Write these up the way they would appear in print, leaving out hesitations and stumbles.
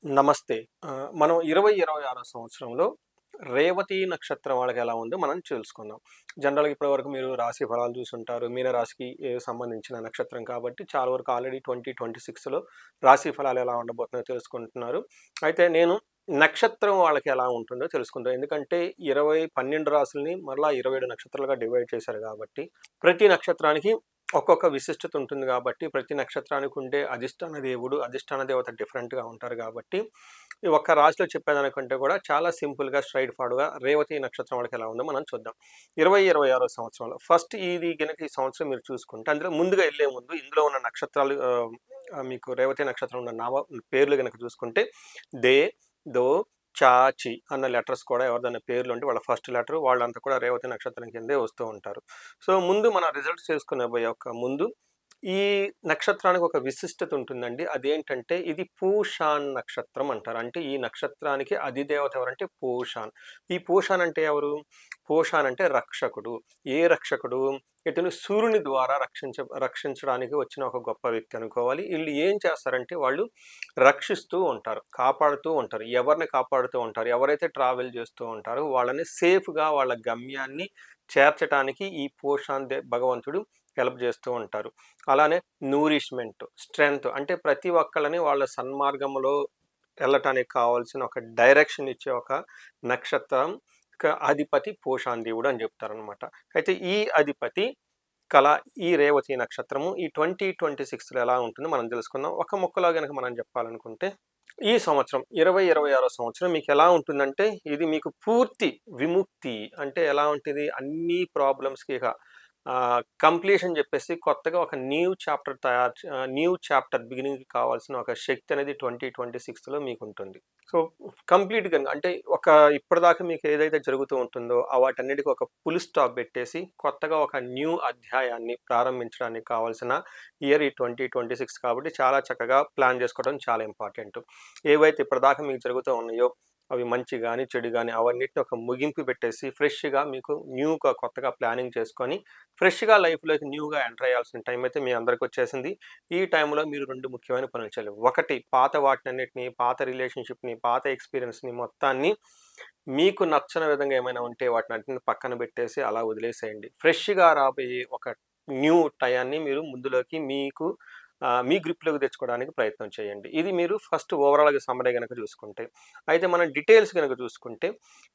నమస్తే. మనం 2026 సంవత్సరంలో రేవతి నక్షత్రం వాళ్ళకి ఎలా ఉందో మనం తెలుసుకుందాం. జనరల్‌గా ఇప్పటివరకు మీరు రాశి ఫలాలు చూసుంటారు. మీన రాశికి సంబంధించిన నక్షత్రం కాబట్టి చాలా వరకు ఆల్రెడీ 2026లో రాశి ఫలాలు ఎలా ఉండబోతున్నాయో తెలుసుకుంటున్నారు. అయితే నేను నక్షత్రం వాళ్ళకి ఎలా ఉంటుందో తెలుసుకుందాం. ఎందుకంటే 12 రాసుల్ని మరలా 27 నక్షత్రాలుగా డివైడ్ చేశారు కాబట్టి ప్రతి నక్షత్రానికి ఒక్కొక్క విశిష్టత ఉంటుంది కాబట్టి ప్రతి నక్షత్రానికి ఉండే అధిష్టాన దేవుడు, అధిష్టాన దేవత డిఫరెంట్‌గా ఉంటారు కాబట్టి, ఈ ఒక్క రాశిలో చెప్పేదానికంటే కూడా చాలా సింపుల్‌గా స్ట్రెయిట్ ఫార్వర్డ్‌గా రేవతి నక్షత్రం వాళ్ళకి ఎలా ఉందో మనం చూద్దాం. 2026 సంవత్సరంలో ఫస్ట్ ఇది గనక ఈ సంవత్సరం మీరు చూసుకుంటే అందులో ముందుగా ఎళ్ళే ముందు ఇందులో ఉన్న నక్షత్రాలు మీకు రేవతి నక్షత్రం ఉన్న పేర్లు గనక చూసుకుంటే దే, దో, చా, చి అన్న లెటర్స్ కూడా ఎవరిదైనా పేర్లు ఉంటే వాళ్ళ ఫస్ట్ లెటర్ వాళ్ళంతా కూడా రేవతి నక్షత్రం కిందే వస్తూ ఉంటారు. సో, ముందు మన రిజల్ట్స్ చేసుకునే ముందు ఈ నక్షత్రానికి ఒక విశిష్టత ఉంటుందండి. అదేంటంటే ఇది పూషాన్ నక్షత్రం అంటారు. అంటే ఈ నక్షత్రానికి అధిదేవత ఎవరంటే పూషాన్. ఈ పూషాన్ అంటే ఎవరు? పూషాన్ అంటే రక్షకుడు. ఏ రక్షకుడు? ఇతను సూర్యుని ద్వారా రక్షించడానికి వచ్చిన ఒక గొప్ప వ్యక్తి అనుకోవాలి. ఈళ్ళు ఏం చేస్తారంటే వాళ్ళు రక్షిస్తూ ఉంటారు. కాపాడుతూ ఉంటారు. ఎవరిని కాపాడుతూ ఉంటారు? ఎవరైతే ట్రావెల్ చేస్తూ ఉంటారో వాళ్ళని సేఫ్‌గా వాళ్ళ గమ్యాన్ని చేర్చటానికి ఈ పోషాన్ భగవంతుడు హెల్ప్ చేస్తూ ఉంటారు. అలానే నూరిష్మెంట్, స్ట్రెంగ్త్ అంటే ప్రతి ఒక్కళ్ళని వాళ్ళ సన్మార్గంలో వెళ్ళటానికి కావాల్సిన ఒక డైరెక్షన్ ఇచ్చే ఒక నక్షత్రం అధిపతి పోషాన్ దేవుడు అని చెప్తారనమాట. అయితే ఈ అధిపతి కళ ఈ రేవతి నక్షత్రము ఈ 2026లో ఎలా ఉంటుందో మనం తెలుసుకుందాం. ఒక ముక్కలో గనక మనం చెప్పాలనుకుంటే ఈ సంవత్సరం 2026 సంవత్సరం మీకు ఎలా ఉంటుందంటే ఇది మీకు పూర్తి విముక్తి. అంటే ఎలా ఉంటది? అన్ని ప్రాబ్లమ్స్‌కి ఇక కంప్లీషన్ చెప్పేసి కొత్తగా ఒక న్యూ చాప్టర్ బిగినింగ్‌కి కావాల్సిన ఒక శక్తి అనేది 2026లో మీకుంటుంది. సో, కంప్లీట్‌గా అంటే ఇప్పటిదాకా మీకు ఏదైతే జరుగుతూ ఉంటుందో వాటన్నిటికి ఒక ఫుల్ స్టాప్ పెట్టేసి కొత్తగా ఒక న్యూ అధ్యాయాన్ని ప్రారంభించడానికి కావాల్సిన ఇయర్ ఈ 2026 కాబట్టి చాలా చక్కగా ప్లాన్ చేసుకోవడం చాలా ఇంపార్టెంట్. ఏవైతే ఇప్పటిదాకా మీకు జరుగుతూ ఉన్నాయో అవి మంచి గాని, చెడు గాని అవన్నిటిని ఒక ముగింపు పెట్టేసి ఫ్రెష్‌గా మీకు కొత్తగా ప్లానింగ్ చేసుకొని ఫ్రెష్‌గా లైఫ్‌లోకి న్యూగా ఎంటర్ అయ్యాల్సిన టైం అయితే మీ అందరికొచ్చేసింది. ఈ టైంలో మీరు 2 ముఖ్యమైన పనులు చేయాలి. ఒకటి పాత వాటినన్నిటిని, పాత రిలేషన్‌షిప్‌ని, పాత ఎక్స్‌పీరియన్స్‌ని మొత్తాన్ని మీకు నచ్చని విధంగా ఏమైనా ఉంటే వాటినన్నిటిని పక్కన పెట్టేసి అలా వదిలేసేయండి. ఫ్రెష్‌గా రాబోయే ఒక న్యూ టయాన్ని మీరు ముందులోకి మీ గ్రిప్‌లోకి తెచ్చుకోవడానికి ప్రయత్నం చేయండి. ఇది మీరు ఫస్ట్ ఓవరాల్‌గా సమ్మరీ గనక చూసుకుంటే. అయితే మనం డీటెయిల్స్ గనక చూసుకుంటే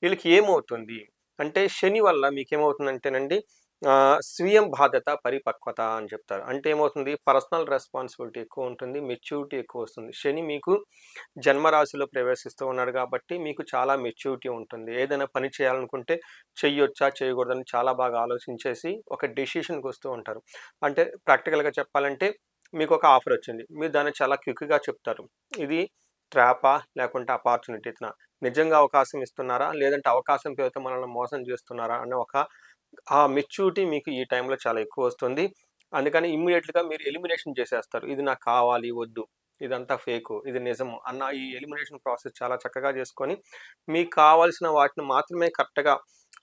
వీళ్ళకి ఏమవుతుంది? అంటే శని వల్ల మీకేమవుతుందంటేనండి స్వీయం బాధ్యత, పరిపక్వత అని చెప్తారు. అంటే ఏమవుతుంది? పర్సనల్ రెస్పాన్సిబిలిటీ ఎక్కువుంటుంది. మెచ్యూరిటీ ఎక్కువొస్తుంది. శని మీకు జన్మరాశిలో ప్రవేశిస్తూ ఉన్నాడు కాబట్టి మీకు చాలా మెచ్యూరిటీ ఉంటుంది. ఏదైనా పని చేయాలనుకుంటే చెయ్యొచ్చా? చేయకూడదని చాలా బాగా ఆలోచించేసి ఒక డెసిషన్‌కొస్తూ ఉంటారు. అంటే ప్రాక్టికల్‌గా చెప్పాలంటే మీకొక ఆఫరొచ్చింది. మీరు దాన్ని చాలా క్విక్‌గా చెప్తారు. ఇది ట్రాపా? లేకుంటే ఆపర్చునిటీనా? నిజంగా అవకాశం ఇస్తున్నారా? లేదంటే అవకాశం పేరుతో మనల్ని మోసం చేస్తున్నారా? అన్న ఆ మెచ్యూరిటీ మీకు ఈ టైంలో చాలా ఎక్కువొస్తుంది. అందుకని ఇమ్మీడియేట్‌గా మీరు ఎలిమినేషన్ చేసేస్తారు. ఇది నాకు కావాలి, వద్దు. ఇదంతా ఫేకు, ఇది నిజము అన్న ఈ ఎలిమినేషన్ ప్రాసెస్ చాలా చక్కగా చేసుకొని, మీకు కావాల్సిన వాటిని మాత్రమే కరెక్ట్‌గా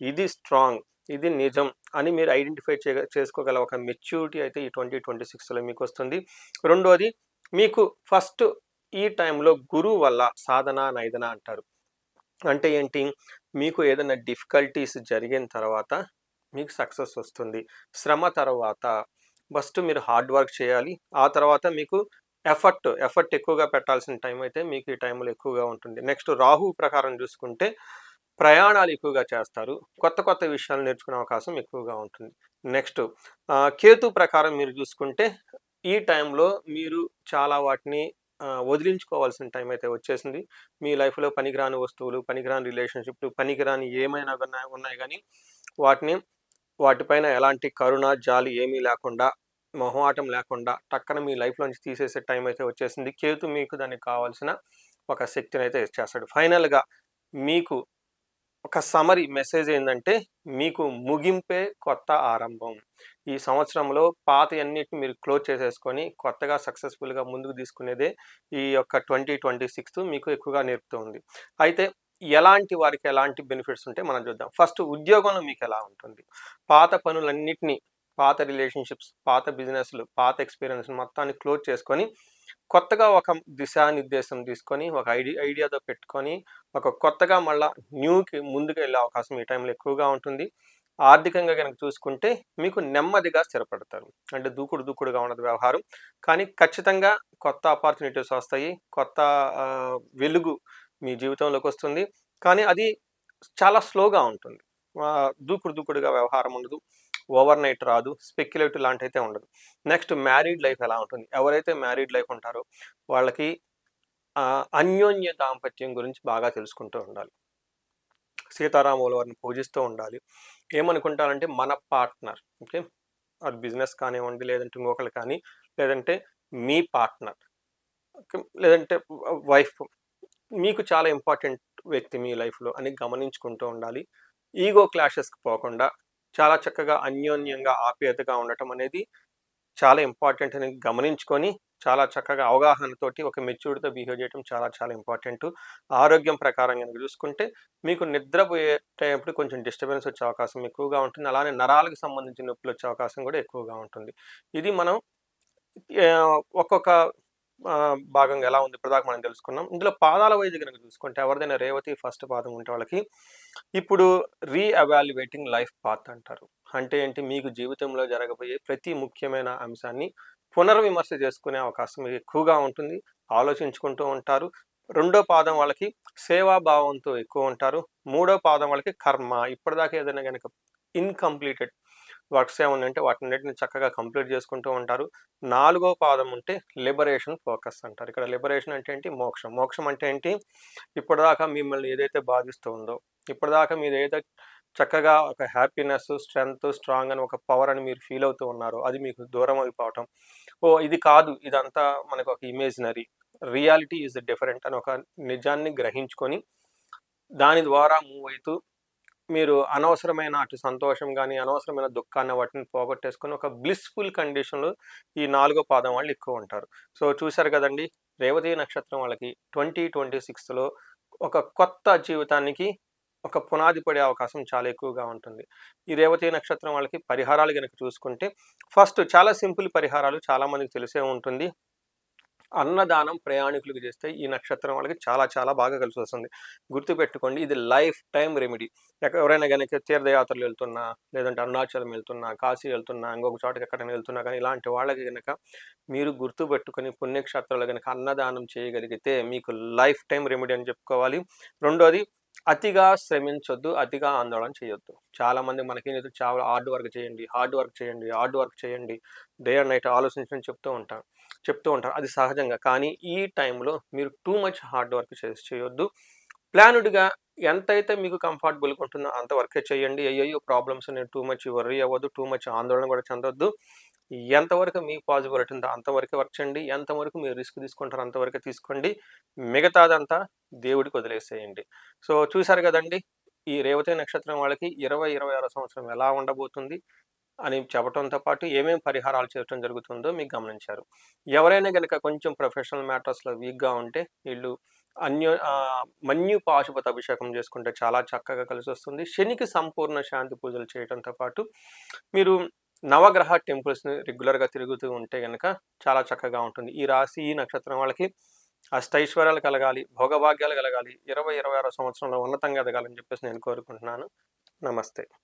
ఇది స్ట్రాంగ్, ఇది నిజం అని మీరు ఐడెంటిఫై చేసుకోగల ఒక మెచ్యూరిటీ అయితే ఈ 2026లో మీకొస్తుంది. రెండోది మీకు ఫస్ట్ ఈ టైంలో గురువు వల్ల సాధన, నైదన అంటారు. అంటే ఏంటి? మీకు ఏదైనా డిఫికల్టీస్ జరిగిన తర్వాత మీకు సక్సెస్ వస్తుంది. శ్రమ తర్వాత ఫస్ట్ మీరు హార్డ్ వర్క్ చేయాలి. ఆ తర్వాత మీకు ఎఫర్ట్ ఎక్కువగా పెట్టాల్సిన టైం అయితే మీకు ఈ టైంలో ఎక్కువగా ఉంటుంది. నెక్స్ట్ రాహు ప్రకారం చూసుకుంటే ప్రయాణాలు ఎక్కువగా చేస్తారు. కొత్త కొత్త విషయాలు నేర్చుకునే అవకాశం ఎక్కువగా ఉంటుంది. నెక్స్ట్ కేతు ప్రకారం మీరు చూసుకుంటే ఈ టైంలో మీరు చాలా వాటిని వదిలించుకోవాల్సిన టైం అయితే వచ్చేసింది. మీ లైఫ్‌లో పనికిరాని వస్తువులు, పనికిరాని రిలేషన్‌షిప్‌లు, పనికిరాని ఏమైనా ఉన్నాయి గానీ వాటిని వాటిపైన ఎలాంటి కరుణ, జాలి ఏమీ లేకుండా, మొహమాటం లేకుండా టక్కన మీ లైఫ్‌లోంచి తీసేసే టైం అయితే వచ్చేసింది. కేతు మీకు దానికి కావాల్సిన ఒక శక్తినైతే ఇచ్చేస్తాడు. ఫైనల్‌గా మీకు ఒక సమ్మరీ మెసేజ్ ఏందంటే, మీకు ముగింపే కొత్త ఆరంభం. ఈ సంవత్సరంలో పాతయన్నిటిని మీరు క్లోజ్ చేసేసుకొని, కొత్తగా సక్సెస్‌ఫుల్‌గా ముందుకు తీసుకునేదే ఈ యొక్క 2026 మీకు ఎక్కువగా నేర్పుతూ ఉంది. అయితే ఎలాంటి వారికి ఎలాంటి బెనిఫిట్స్ ఉంటాయి మనం చూద్దాం. ఫస్ట్ ఉద్యోగంలో మీకెలా ఉంటుంది? పాత పనులన్నిటిని, పాత రిలేషన్‌షిప్స్, పాత బిజినెస్‌లు, పాత ఎక్స్‌పీరియన్స్ మొత్తాన్ని క్లోజ్ చేసుకొని, కొత్తగా ఒక దిశానిర్దేశం తీసుకొని, ఒక ఐడియాతో పెట్టుకొని, ఒక కొత్తగా మళ్ళా న్యూకి ముందుకు వెళ్ళే అవకాశం ఈ టైంలో ఎక్కువగా ఉంటుంది. ఆర్థికంగా గనక చూసుకుంటే మీకు నెమ్మదిగా స్థిరపడతారు. అంటే దూకుడుగా ఉండదు వ్యవహారం. కానీ ఖచ్చితంగా కొత్త ఆపర్చునిటీస్ వస్తాయి. కొత్త వెలుగు మీ జీవితంలోకొస్తుంది. కానీ అది చాలా స్లోగా ఉంటుంది. దూకుడుగా వ్యవహారం ఉండదు. ఓవర్‌నైట్ రాదు. స్పెక్యులేటివ్ లాంటిదైతే ఉండదు. నెక్స్ట్ మ్యారీడ్ లైఫ్ ఎలా ఉంటుంది? ఎవరైతే మ్యారీడ్ లైఫ్ ఉంటారో వాళ్ళకి అన్యోన్య దాంపత్యం గురించి బాగా తెలుసుకుంటూ ఉండాలి. సీతారాముల వారిని పూజిస్తూ ఉండాలి. ఏమనుకుంటారంటే మన పార్ట్నర్, ఓకే, అది బిజినెస్ కానివ్వండి, లేదంటే ఇంకొకళ్ళు కానీ, లేదంటే మీ పార్ట్నర్, ఓకే, లేదంటే వైఫ్ మీకు చాలా ఇంపార్టెంట్ వ్యక్తి మీ లైఫ్‌లో అని గమనించుకుంటూ ఉండాలి. ఈగో క్లాషెస్‌కి పోకుండా చాలా చక్కగా అన్యోన్యంగా ఆప్యాయతగా ఉండటం అనేది చాలా ఇంపార్టెంట్ అని గమనించుకొని, చాలా చక్కగా అవగాహనతోటి ఒక మెచ్యూర్డ్‌తో బిహేవ్ చేయడం చాలా చాలా ఇంపార్టెంటు. ఆరోగ్యం ప్రకారం గనుక చూసుకుంటే మీకు నిద్రపోయేటప్పుడు కొంచెం డిస్టర్బెన్స్ వచ్చే అవకాశం ఎక్కువగా ఉంటుంది. అలానే నరాలకు సంబంధించిన నొప్పులొచ్చే అవకాశం కూడా ఎక్కువగా ఉంటుంది. ఇది మనం ఒక్కొక్క భాగంగా ఎలా ఉంది ఇప్పటిదాకా మనం తెలుసుకున్నాం. ఇందులో పాదాల వైద్య గనుక చూసుకుంటే ఎవరిదైనా రేవతి ఫస్ట్ పాదం ఉంటే వాళ్ళకి ఇప్పుడు రీఎవాల్యుయేటింగ్ లైఫ్ పాత్ అంటారు. అంటే ఏంటి? మీకు జీవితంలో జరగబోయే ప్రతి ముఖ్యమైన అంశాన్ని పునర్విమర్శ చేసుకునే అవకాశం మీకు ఎక్కువగా ఉంటుంది. ఆలోచించుకుంటూ ఉంటారు. రెండో పాదం వాళ్ళకి సేవాభావంతో ఎక్కువ ఉంటారు. మూడో పాదం వాళ్ళకి కర్మ. ఇప్పటిదాకా ఏదైనా గనక ఇన్‌కంప్లీటెడ్ వర్క్స్ ఏమన్నా ఉంటే వాటన్నిటిని చక్కగా కంప్లీట్ చేసుకుంటూ ఉంటారు. నాలుగో పాదం ఉంటే లిబరేషన్ ఫోకస్ అంటారు. ఇక్కడ లిబరేషన్ అంటే ఏంటి? మోక్షం. మోక్షం అంటే ఏంటి? ఇప్పటిదాకా మిమ్మల్ని ఏదైతే బాధిస్తూ ఉందో, ఇప్పటిదాకా మీరు ఏదైతే చక్కగా ఒక హ్యాపీనెస్, స్ట్రెంగ్త్, స్ట్రాంగ్ అని ఒక పవర్ అని మీరు ఫీల్ అవుతూ ఉన్నారో అది మీకు దూరం అయిపోవటం. ఇది కాదు, ఇదంతా మనకు ఒక ఇమేజినరీ, రియాలిటీ ఈజ్ డిఫరెంట్ అని ఒక నిజాన్ని గ్రహించుకొని దాని ద్వారా మూవ్ అవుతూ మీరు అనవసరమైన అటు సంతోషం గానీ, అనవసరమైన దుఃఖాన్ని వాటిని పోగొట్టేసుకొని ఒక బ్లిస్‌ఫుల్ కండిషన్‌లో ఈ నాలుగో పాదం వాళ్ళు ఎక్కువ ఉంటారు. సో, చూశారు కదండీ! రేవతి నక్షత్రం వాళ్ళకి 2026లో ఒక కొత్త జీవితానికి ఒక పునాది పడే అవకాశం చాలా ఎక్కువగా ఉంటుంది. ఈ రేవతి నక్షత్రం వాళ్ళకి పరిహారాలు గనక చూసుకుంటే ఫస్ట్ చాలా సింపుల్ పరిహారాలు చాలా మందికి తెలిసే ఉంటుంది. అన్నదానం ప్రయాణికులకు చేస్తే ఈ నక్షత్రం వాళ్ళకి చాలా చాలా బాగా కలిసొస్తుంది. గుర్తుపెట్టుకోండి, ఇది లైఫ్ టైమ్ రెమెడీ. ఎవరైనా గనక తీర్థయాత్రలు వెళ్తున్నా, లేదంటే అరుణాచలం వెళ్తున్నా, కాశీ వెళ్తున్నా, ఇంకొక చోటకి ఎక్కడైనా వెళ్తున్నా కానీ ఇలాంటి వాళ్ళకి గనక మీరు గుర్తుపెట్టుకొని పుణ్యక్షేత్రాలు గనక అన్నదానం చేయగలిగితే మీకు లైఫ్ టైమ్ రెమెడీ అని చెప్పుకోవాలి. రెండోది, అతిగా శ్రమించొద్దు, అతిగా ఆందోళన చేయొద్దు. చాలామంది మనకి చాలా హార్డ్ వర్క్ చేయండి, హార్డ్ వర్క్ చేయండి, డే అండ్ నైట్ ఆలోచించని చెప్తూ ఉంటారు. అది సహజంగా. కానీ ఈ టైంలో మీరు టూ మచ్ హార్డ్ వర్క్ చేయొద్దు. ప్లాన్డ్‌గా ఎంతైతే మీకు కంఫర్టబుల్‌గా ఉంటుందో అంత వర్కే చేయండి. అయ్యయ్యో! ప్రాబ్లమ్స్ ఉన్నాయి, టూ మచ్ వర్రీ అవ్వద్దు, టూ మచ్ ఆందోళన కూడా చెందొద్దు. ఎంతవరకు మీకు పాసిబిలిటీ ఉందో అంతవరకే వర్క్ చేయండి. ఎంతవరకు మీరు రిస్క్ తీసుకుంటారో అంతవరకే తీసుకోండి. మిగతాదంతా దేవుడికి వదిలేసేయండి. సో, చూసారు కదండీ! ఈ రేవతి నక్షత్రం వాళ్ళకి 26వ సంవత్సరం ఎలా ఉండబోతుంది అని చెప్పటంతో పాటు ఏమేం పరిహారాలు చేయటం జరుగుతుందో మీకు గమనించారు. ఎవరైనా గనక కొంచెం ప్రొఫెషనల్ మ్యాటర్స్‌లో వీక్‌గా ఉంటే వీళ్ళు మన్యు పాశుపత అభిషేకం చేసుకుంటే చాలా చక్కగా కలిసొస్తుంది. శనికి సంపూర్ణ శాంతి పూజలు చేయటంతో పాటు మీరు నవగ్రహ టెంపుల్స్‌ని రెగ్యులర్‌గా తిరుగుతూ ఉంటే గనక చాలా చక్కగా ఉంటుంది. ఈ రాశి, ఈ నక్షత్రం వాళ్ళకి అష్టైశ్వర్యాలు కలగాలి, భోగభాగ్యాలు కలగాలి, 26వ సంవత్సరంలో ఉన్నతంగా ఎదగాలని చెప్పేసి నేను కోరుకుంటున్నాను. నమస్తే.